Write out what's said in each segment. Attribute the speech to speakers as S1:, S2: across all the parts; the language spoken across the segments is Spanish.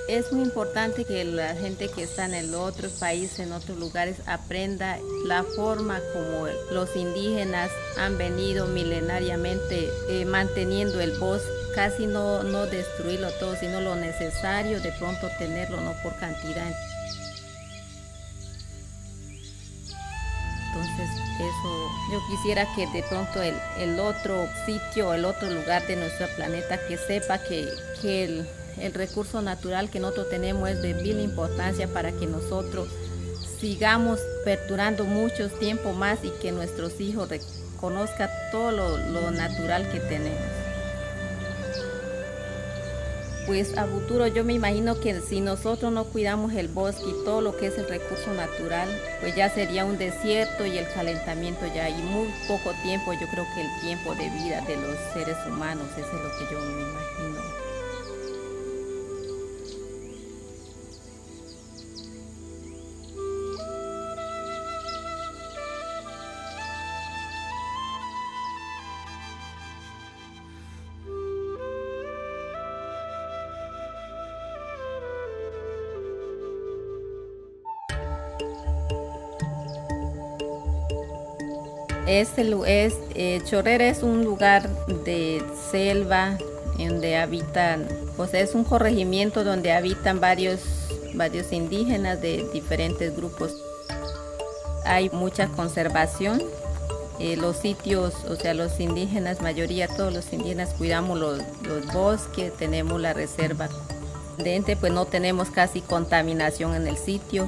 S1: Es muy importante que la gente que está en el otro país, en otros lugares, aprenda la forma como los indígenas han venido milenariamente manteniendo el bosque, casi no destruirlo todo, sino lo necesario, de pronto tenerlo, no por cantidad. Entonces, eso, yo quisiera que de pronto el otro sitio, el otro lugar de nuestro planeta, que sepa que el recurso natural que nosotros tenemos es de vil importancia para que nosotros sigamos perdurando mucho tiempo más y que nuestros hijos reconozcan todo lo natural que tenemos. Pues a futuro yo me imagino que si nosotros no cuidamos el bosque y todo lo que es el recurso natural, pues ya sería un desierto y el calentamiento ya, y muy poco tiempo, yo creo que el tiempo de vida de los seres humanos, eso es lo que yo me imagino. Chorrera es un lugar de selva donde habitan, pues es un corregimiento donde habitan varios indígenas de diferentes grupos. Hay mucha conservación. Los sitios, o sea, los indígenas, mayoría, todos los indígenas cuidamos los bosques, tenemos la reserva. Pues no tenemos casi contaminación en el sitio.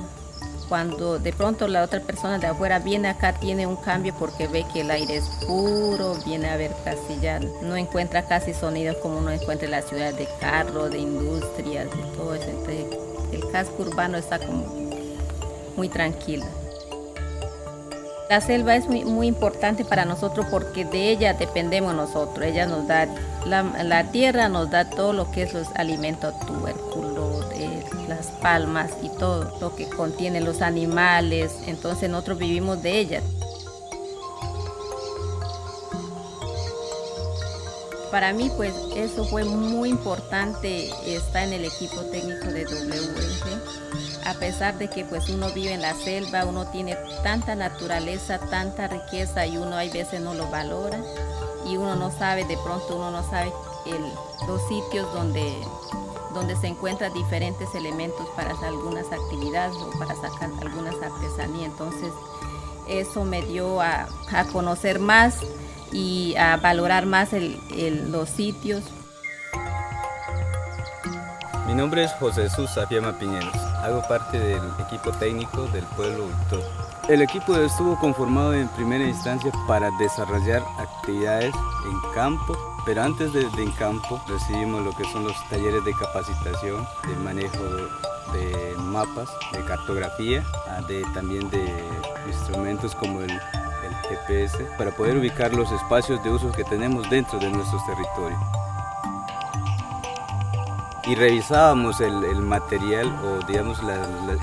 S1: Cuando de pronto la otra persona de afuera viene acá, tiene un cambio porque ve que el aire es puro, viene a ver casi ya, no encuentra casi sonidos como uno encuentra en la ciudad de carro, de industrias, de todo eso. Entonces, el casco urbano está como muy tranquilo. La selva es muy importante para nosotros porque de ella dependemos nosotros. Ella nos da, la tierra nos da todo lo que es los alimentos, tubérculos, las palmas y todo lo que contienen los animales. Entonces nosotros vivimos de ella. Para mí, pues eso fue muy importante estar en el equipo técnico de WF. A pesar de que pues uno vive en la selva, uno tiene tanta naturaleza, tanta riqueza y uno hay veces no lo valora y uno no sabe, de pronto uno no sabe los sitios donde se encuentran diferentes elementos para hacer algunas actividades o para sacar algunas artesanías. Entonces eso me dio a conocer más y a valorar más los sitios.
S2: Mi nombre es José Jesús Safiema Piñeros. Hago parte del equipo técnico del pueblo Victor. El equipo estuvo conformado en primera instancia para desarrollar actividades en campo, pero antes de en campo recibimos lo que son los talleres de capacitación, de manejo de mapas, de cartografía, también de instrumentos como el GPS, para poder ubicar los espacios de uso que tenemos dentro de nuestros territorios. Y revisábamos el material o digamos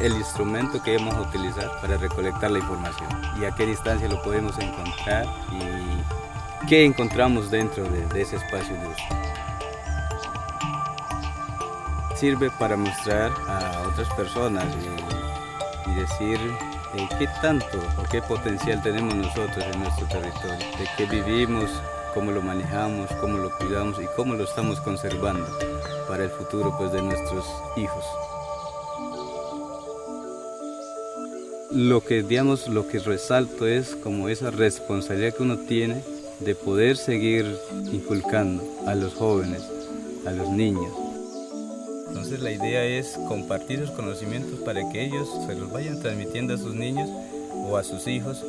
S2: el instrumento que íbamos a utilizar para recolectar la información y a qué distancia lo podemos encontrar y qué encontramos dentro de ese espacio de uso. Sirve para mostrar a otras personas y decir qué tanto o qué potencial tenemos nosotros en nuestro territorio, de qué vivimos, cómo lo manejamos, cómo lo cuidamos y cómo lo estamos conservando para el futuro pues, de nuestros hijos. Lo que resalto es como esa responsabilidad que uno tiene de poder seguir inculcando a los jóvenes, a los niños. Entonces la idea es compartir los conocimientos para que ellos se los vayan transmitiendo a sus niños o a sus hijos.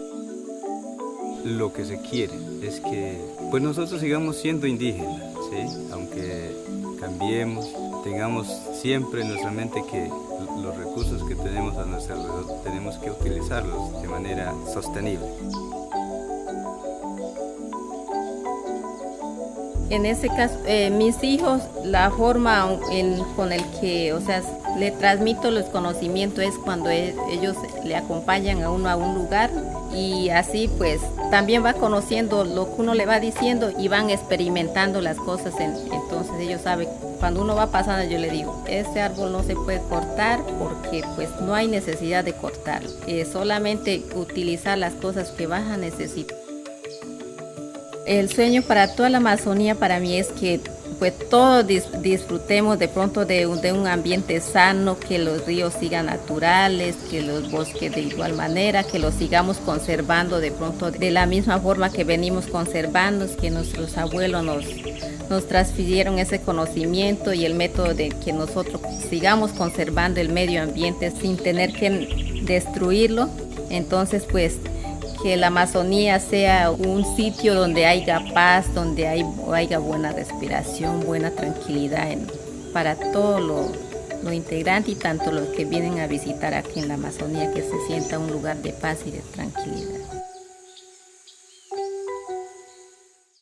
S2: Lo que se quiere es que pues nosotros sigamos siendo indígenas, ¿sí? Aunque cambiemos, tengamos siempre en nuestra mente que los recursos que tenemos a nuestro alrededor tenemos que utilizarlos de manera sostenible.
S1: En ese caso, mis hijos, la forma con el que, o sea, le transmito los conocimientos es cuando ellos le acompañan a uno a un lugar y así pues también va conociendo lo que uno le va diciendo y van experimentando las cosas. Entonces ellos saben, cuando uno va pasando yo le digo, este árbol no se puede cortar porque pues no hay necesidad de cortarlo, solamente utilizar las cosas que vas a necesitar. El sueño para toda la Amazonía para mí es que pues todos disfrutemos de pronto de un ambiente sano, que los ríos sigan naturales, que los bosques de igual manera, que los sigamos conservando de pronto de la misma forma que venimos conservando, que nuestros abuelos nos transfirieron ese conocimiento y el método de que nosotros sigamos conservando el medio ambiente sin tener que destruirlo. Entonces que la Amazonía sea un sitio donde haya paz, donde haya buena respiración, buena tranquilidad para todo lo integrante y tanto los que vienen a visitar aquí en la Amazonía, que se sienta un lugar de paz y de tranquilidad.